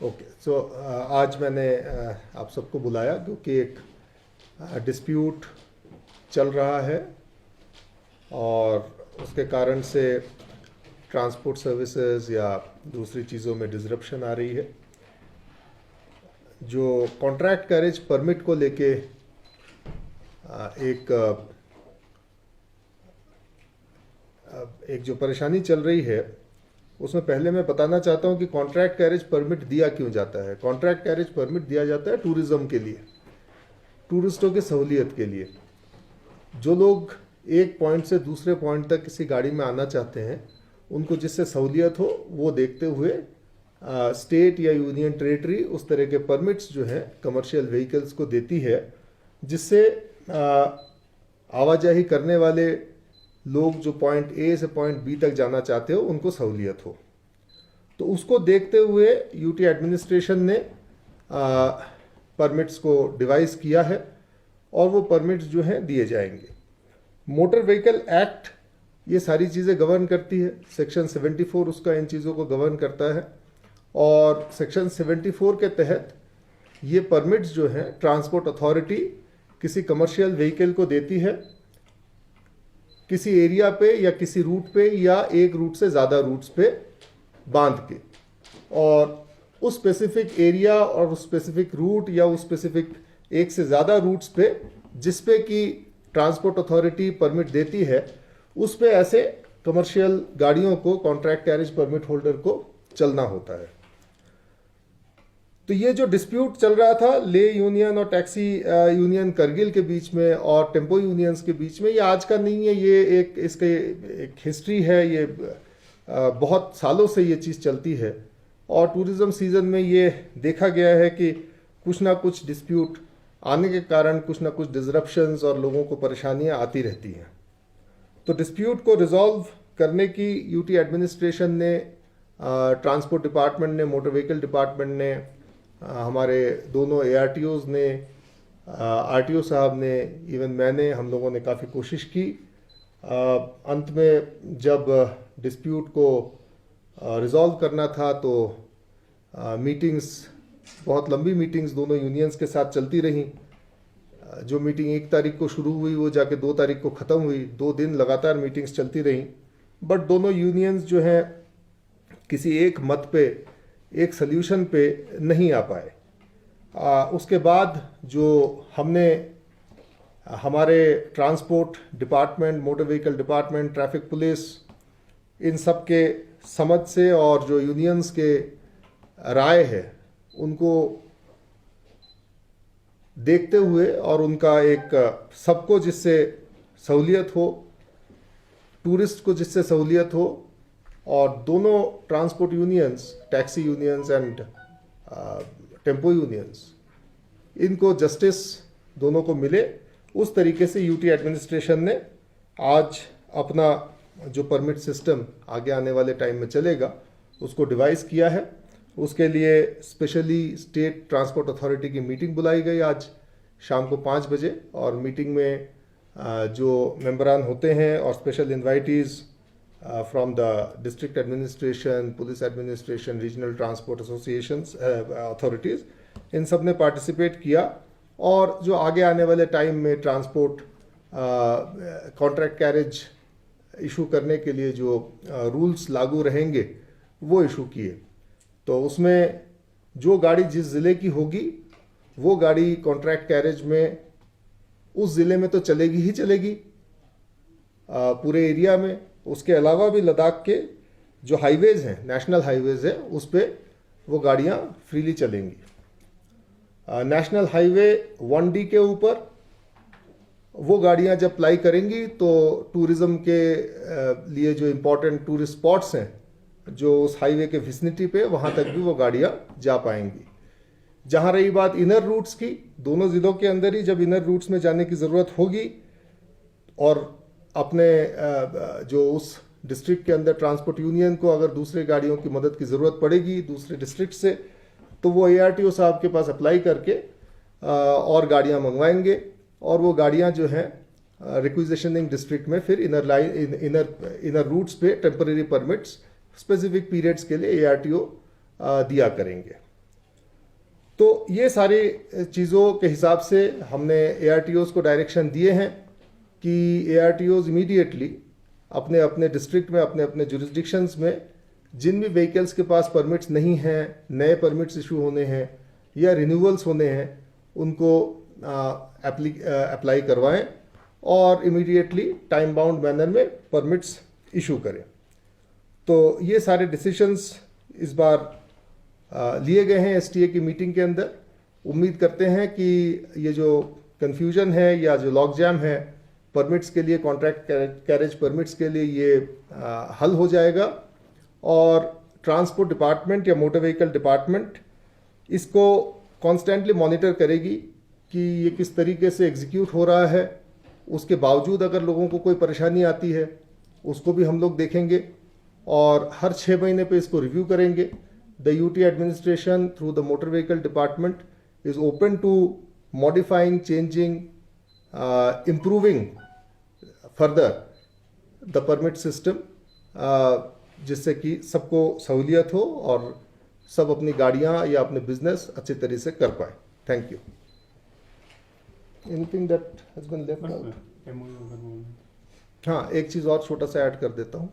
Okay, सो आज मैंने आप सबको बुलाया क्योंकि एक डिस्प्यूट चल रहा है और उसके कारण से ट्रांसपोर्ट सर्विसेज या दूसरी चीज़ों में डिसरप्शन आ रही है। जो कॉन्ट्रैक्ट कैरेज परमिट को लेके एक जो परेशानी चल रही है, उसमें पहले मैं बताना चाहता हूं कि कॉन्ट्रैक्ट कैरेज परमिट दिया क्यों जाता है। कॉन्ट्रैक्ट कैरेज परमिट दिया जाता है टूरिज्म के लिए, टूरिस्टों की सहूलियत के लिए। जो लोग एक पॉइंट से दूसरे पॉइंट तक किसी गाड़ी में आना चाहते हैं, उनको जिससे सहूलियत हो वो देखते हुए स्टेट या यूनियन टेरिटरी उस तरह के परमिट्स जो हैं कमर्शियल व्हीकल्स को देती है, जिससे आवाजाही करने वाले लोग जो पॉइंट ए से पॉइंट बी तक जाना चाहते हो उनको सहूलियत हो। तो उसको देखते हुए यूटी एडमिनिस्ट्रेशन ने परमिट्स को डिवाइस किया है और वो परमिट्स जो हैं दिए जाएंगे। मोटर व्हीकल एक्ट ये सारी चीज़ें गवर्न करती है। सेक्शन 74 उसका इन चीज़ों को गवर्न करता है और सेक्शन 74 के तहत ये परमिट्स जो हैं ट्रांसपोर्ट अथॉरिटी किसी कमर्शियल व्हीकल को देती है किसी एरिया पे या किसी रूट पे या एक रूट से ज़्यादा रूट्स पे बांध के, और उस स्पेसिफिक एरिया और उस स्पेसिफिक रूट या उस स्पेसिफिक एक से ज़्यादा रूट्स पे जिस पे कि ट्रांसपोर्ट अथॉरिटी परमिट देती है, उस पे ऐसे कमर्शियल गाड़ियों को कॉन्ट्रैक्ट कैरेज परमिट होल्डर को चलना होता है। तो ये जो डिस्प्यूट चल रहा था ले यूनियन और टैक्सी यूनियन करगिल के बीच में और टेम्पो यूनियंस के बीच में, ये आज का नहीं है, ये इसके एक हिस्ट्री है। ये बहुत सालों से ये चीज़ चलती है और टूरिज्म सीजन में ये देखा गया है कि कुछ ना कुछ डिस्प्यूट आने के कारण कुछ ना कुछ डिसरप्शंस और लोगों को परेशानियां आती रहती हैं। तो डिस्प्यूट को रिजॉल्व करने की यूटी एडमिनिस्ट्रेशन ने, ट्रांसपोर्ट डिपार्टमेंट ने, मोटर व्हीकल डिपार्टमेंट ने, हमारे दोनों एआरटीओज ने, आरटीओ साहब ने, इवन मैंने, हम लोगों ने काफ़ी कोशिश की। अंत में जब डिस्प्यूट को रिजॉल्व करना था तो मीटिंग्स, बहुत लंबी मीटिंग्स दोनों यूनियंस के साथ चलती रहीं। जो मीटिंग 1 तारीख को शुरू हुई वो जाके 2 तारीख को ख़त्म हुई। 2 दिन लगातार मीटिंग्स चलती रहीं, बट दोनों यूनियंस जो हैं किसी एक मत पे, एक सल्यूशन पे नहीं आ पाए। उसके बाद जो हमने हमारे transport department, motor vehicle department, traffic police, इन सब के समझ से और जो यूनियंस के राय है उनको देखते हुए और उनका एक सबको जिससे सहूलियत हो, टूरिस्ट को जिससे सहूलियत हो, और दोनों transport unions, taxi unions and tempo unions, इनको जस्टिस दोनों को मिले, उस तरीके से यूटी एडमिनिस्ट्रेशन ने आज अपना जो परमिट सिस्टम आगे आने वाले टाइम में चलेगा उसको डिवाइस किया है। उसके लिए स्पेशली स्टेट ट्रांसपोर्ट अथॉरिटी की मीटिंग बुलाई गई आज शाम को 5 बजे, और मीटिंग में जो मेंबरान होते हैं और special invitees from the district administration, police administration, regional transport associations, authorities, इन सब ने पार्टिसिपेट किया। और जो आगे आने वाले टाइम में ट्रांसपोर्ट कॉन्ट्रैक्ट कैरेज इशू करने के लिए जो रूल्स लागू रहेंगे वो इशू किए। तो उसमें जो गाड़ी जिस ज़िले की होगी वो गाड़ी कॉन्ट्रैक्ट कैरेज में उस ज़िले में तो चलेगी ही चलेगी, पूरे एरिया में। उसके अलावा भी लद्दाख के जो हाईवेज़ हैं, नेशनल हाईवेज़ है, उस पर वो गाड़ियाँ फ्रीली चलेंगी। नेशनल हाईवे 1D के ऊपर वो गाड़ियाँ जब अप्लाई करेंगी तो टूरिज़्म के लिए जो इम्पोर्टेंट टूरिस्ट स्पॉट्स हैं जो उस हाईवे के विसिनिटी पे, वहाँ तक भी वो गाड़ियाँ जा पाएंगी। जहाँ रही बात इनर रूट्स की, दोनों ज़िलों के अंदर ही जब इनर रूट्स में जाने की ज़रूरत होगी और अपने जो उस डिस्ट्रिक्ट के अंदर ट्रांसपोर्ट यूनियन को अगर दूसरे गाड़ियों की मदद की ज़रूरत पड़ेगी दूसरे डिस्ट्रिक्ट से, तो वो एआरटीओ साहब के पास अप्लाई करके और गाड़ियाँ मंगवाएंगे और वो गाड़ियाँ जो हैं रिक्विजिशनिंग डिस्ट्रिक्ट में फिर इनर रूट्स पे टेम्परेरी परमिट्स स्पेसिफिक पीरियड्स के लिए एआरटीओ दिया करेंगे। तो ये सारी चीज़ों के हिसाब से हमने ARTOs को डायरेक्शन दिए हैं कि ARTOs इमीडिएटली अपने अपने डिस्ट्रिक्ट में, अपने अपने जुरिस्डिक्शंस में जिन भी व्हीकल्स के पास परमिट्स नहीं हैं, नए परमिट्स इशू होने हैं या रिन्यूअल्स होने हैं, उनको अप्लाई करवाएं और इमीडिएटली टाइम बाउंड मैनर में परमिट्स इशू करें। तो ये सारे डिसीशंस इस बार लिए गए हैं STA की मीटिंग के अंदर। उम्मीद करते हैं कि ये जो कन्फ्यूजन है या जो लॉक जैम है परमिट्स के लिए, कॉन्ट्रैक्ट कैरेज परमिट्स के लिए, ये हल हो जाएगा और ट्रांसपोर्ट डिपार्टमेंट या मोटर व्हीकल डिपार्टमेंट इसको कॉन्स्टेंटली मॉनिटर करेगी कि ये किस तरीके से एग्जीक्यूट हो रहा है। उसके बावजूद अगर लोगों को कोई परेशानी आती है उसको भी हम लोग देखेंगे और हर 6 महीने पे इसको रिव्यू करेंगे। The UT administration through the motor vehicle department is open to modifying, changing, improving further the permit system, जिससे कि सबको सहूलियत हो और सब अपनी गाड़ियां या अपने बिजनेस अच्छे तरीके से कर पाए। Thank you. Anything that has been left out? हाँ, एक चीज़ और छोटा सा ऐड कर देता हूँ।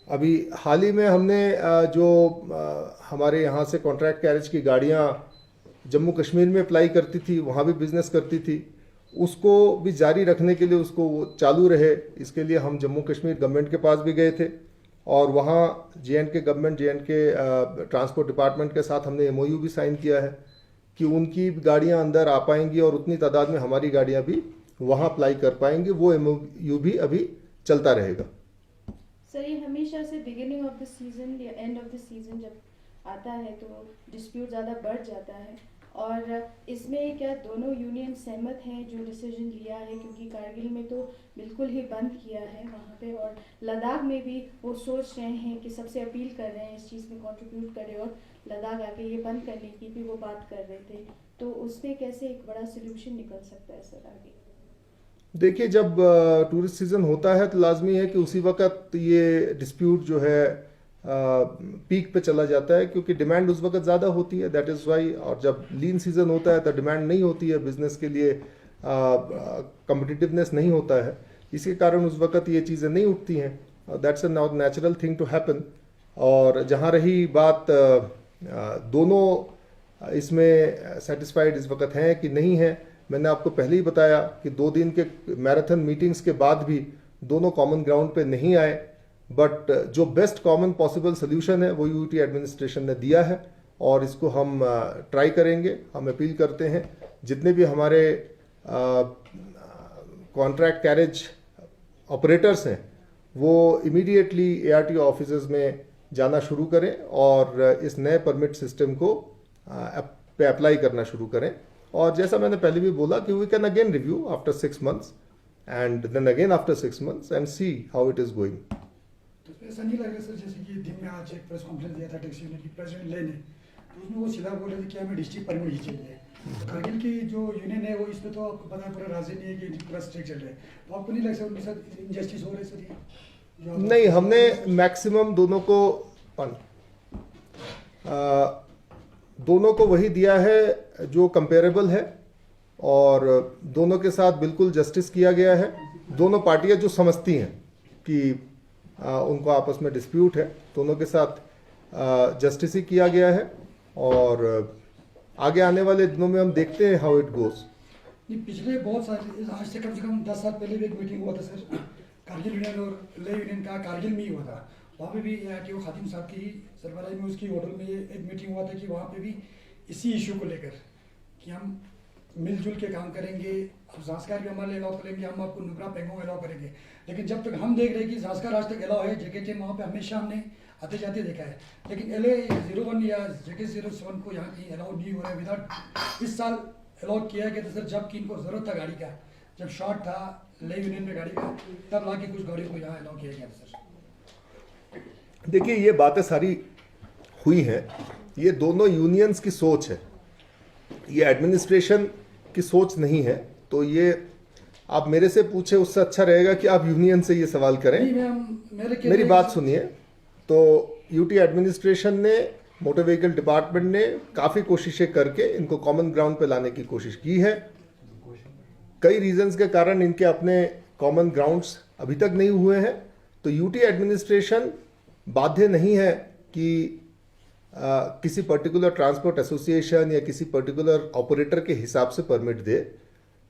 अभी हाल ही में हमने जो हमारे यहाँ से कॉन्ट्रैक्ट कैरेज की गाड़ियाँ जम्मू कश्मीर में अप्लाई करती थी, वहाँ भी बिजनेस करती थी, उसको भी जारी रखने के लिए, उसको चालू रहे, इसके लिए हम जम्मू कश्मीर गवर्नमेंट के पास भी गए थे और वहाँ JNK government, JNK transport department के साथ हमने MOU भी साइन किया है कि उनकी गाड़ियाँ अंदर आ पाएंगी और उतनी तादाद में हमारी गाड़ियाँ भी वहाँ अप्लाई कर पाएंगी। वो MOU भी अभी चलता रहेगा। सर, ये हमेशा से बिगिनिंग ऑफ द सीजन या एंड ऑफ द सीजन जब आता है तो डिस्प्यूट ज़्यादा बढ़ जाता है और इसमें क्या दोनों यूनियन सहमत हैं जो डिसीजन लिया है? क्योंकि कारगिल में तो बिल्कुल ही बंद किया है वहाँ पे और लद्दाख में भी वो सोच रहे हैं कि सबसे अपील कर रहे हैं इस चीज़ में कंट्रीब्यूट करें और लद्दाख आके ये बंद करने की भी वो बात कर रहे थे। तो उसमें कैसे एक बड़ा सोल्यूशन निकल सकता है सर आगे? देखिए, जब टूरिस्ट सीज़न होता है तो लाजमी है कि उसी वक्त ये डिस्प्यूट जो है पीक पे चला जाता है क्योंकि डिमांड उस वक्त ज़्यादा होती है। That is why. और जब लीन सीज़न होता है तो डिमांड नहीं होती है, बिजनेस के लिए कम्पिटिटिवनेस नहीं होता है, इसके कारण उस वक्त ये चीज़ें नहीं उठती हैं। That's a natural thing to happen. और जहाँ रही बात दोनों इसमें सेटिस्फाइड इस वक्त हैं कि नहीं है, मैंने आपको पहले ही बताया कि 2 दिन के मैराथन मीटिंग्स के बाद भी दोनों कॉमन ग्राउंड पे नहीं आए, बट जो बेस्ट कॉमन पॉसिबल सोल्यूशन है वो UT एडमिनिस्ट्रेशन ने दिया है और इसको हम ट्राई करेंगे। हम अपील करते हैं जितने भी हमारे कॉन्ट्रैक्ट कैरेज ऑपरेटर्स हैं वो इमीडिएटली ARTO ऑफिसेज में जाना शुरू करें और इस नए परमिट सिस्टम को पे अप्लाई करना शुरू करें। और जैसा मैंने पहले भी बोला कि we can again review after 6 months and then again after 6 months and see how it is going. तो ऐसा नहीं लग रहा सर, जैसे कि दिन में आज एक प्रेस कॉन्फ्रेंस दिया था टैक्सी यूनियन की प्रेसिडेंट ले ने, तो उसमें वो सीधा बोल रहे थे कि हमें डिस्ट्रिक्ट परमिट ही चाहिए। तो कारगिल की जो यूनियन है वो इस पर तो आपको पता है पूरा राजी नहीं है कि पूरा स्ट्रिक्ट चल रहा है, तो आपको नहीं लगता उनके साथ इनजस्टिस हो रहा है सर? नहीं, हमने मैक्सिमम दोनों को वही दिया है जो कंपेरेबल है और दोनों के साथ बिल्कुल जस्टिस किया गया है। दोनों पार्टियां जो समझती हैं कि उनको आपस में डिस्प्यूट है, दोनों के साथ जस्टिस ही किया गया है और आगे आने वाले दिनों में हम देखते हैं हाउ इट गोज। पिछले बहुत सारे, आज से कम 10 साल पहले भी एक मीटिंग हुआ था सर, कारगिल यूनियन और ले यूनियन का, कारगिल में ही हुआ था। वहाँ पे भी ARTO खातिम साहब की सरबराही में उसकी होटल में एक मीटिंग हुआ था कि वहाँ पे भी इसी इशू को लेकर कि हम मिलजुल के काम करेंगे, अब संस्कार भी हमारे अलाउ करेंगे, हम आपको नुकरा पेंगोंग अलाउ करेंगे। लेकिन जब तक हम देख रहे हैं कि संस्कार आज तक अलाउ है, JK वहाँ पे हमेशा हमने आते जाते देखा है, लेकिन LA01 या JK07 को यहाँ कहीं अलाउ नहीं हो रहा है। विदाउट इस साल अलाउ किया गया था सर, जबकि इनको ज़रूरत था गाड़ी का, जब शॉर्ट था ले यूनियन में गाड़ी का, तब लाके कुछ गाड़ियों को यहाँ अलाउ किया गया था सर। देखिए, ये बातें सारी हुई हैं, ये दोनों यूनियंस की सोच है, ये एडमिनिस्ट्रेशन की सोच नहीं है। तो ये आप मेरे से पूछे उससे अच्छा रहेगा कि आप यूनियन से ये सवाल करें। मेरी बात सुनिए। तो UT एडमिनिस्ट्रेशन ने मोटर व्हीकल डिपार्टमेंट ने काफ़ी कोशिशें करके इनको कॉमन ग्राउंड पे लाने की कोशिश की है। कई रीजंस के कारण इनके अपने कॉमन ग्राउंड्स अभी तक नहीं हुए हैं, तो यूटी एडमिनिस्ट्रेशन बाध्य नहीं है कि किसी पर्टिकुलर ट्रांसपोर्ट एसोसिएशन या किसी पर्टिकुलर ऑपरेटर के हिसाब से परमिट दे।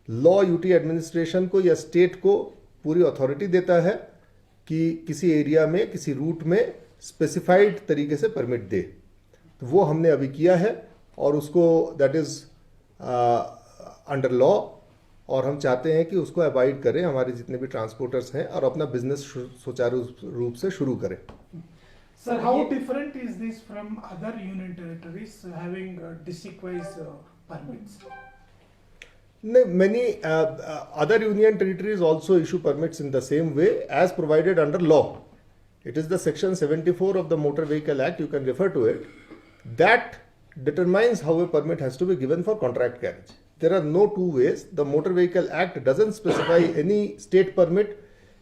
लॉ यूटी एडमिनिस्ट्रेशन को या स्टेट को पूरी अथॉरिटी देता है कि किसी एरिया में किसी रूट में स्पेसिफाइड तरीके से परमिट दे। तो वो हमने अभी किया है और उसको दैट इज अंडर लॉ, और हम चाहते हैं कि उसको अवॉइड करें हमारे जितने भी ट्रांसपोर्टर्स हैं और अपना बिजनेस सुचारू रूप से शुरू करें। Sir, how different is this from other union territories having district-wise permits? Many other union territories also issue permits in the same way as provided under law. It is the section 74 of the Motor Vehicle Act, you can refer to it, that determines how a permit has to be given for contract carriage. There are no two ways. The Motor Vehicle Act doesn't specify any state permit,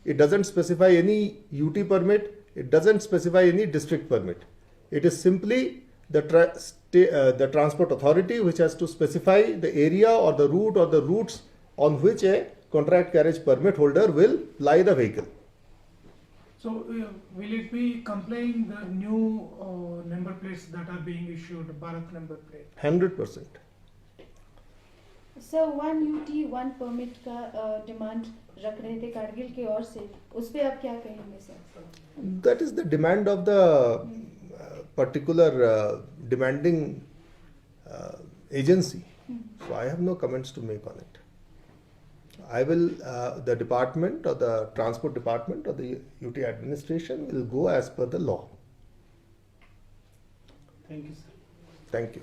it doesn't specify any UT permit, it doesn't specify any district permit. It is simply the transport authority which has to specify the area or the route or the routes on which a contract carriage permit holder will ply the vehicle. So, will it be complying the new number plates that are being issued, Bharat number plate? 100%. Sir 1 UT 1 permit का demand रख रहे थे कारगिल की ओर से, उस पे आप क्या कहेंगे sir? That is the demand of the particular demanding agency. So I have no comments to make on it. I will, the department or the transport department or the UT administration will go as per the law. Thank you, sir. Thank you.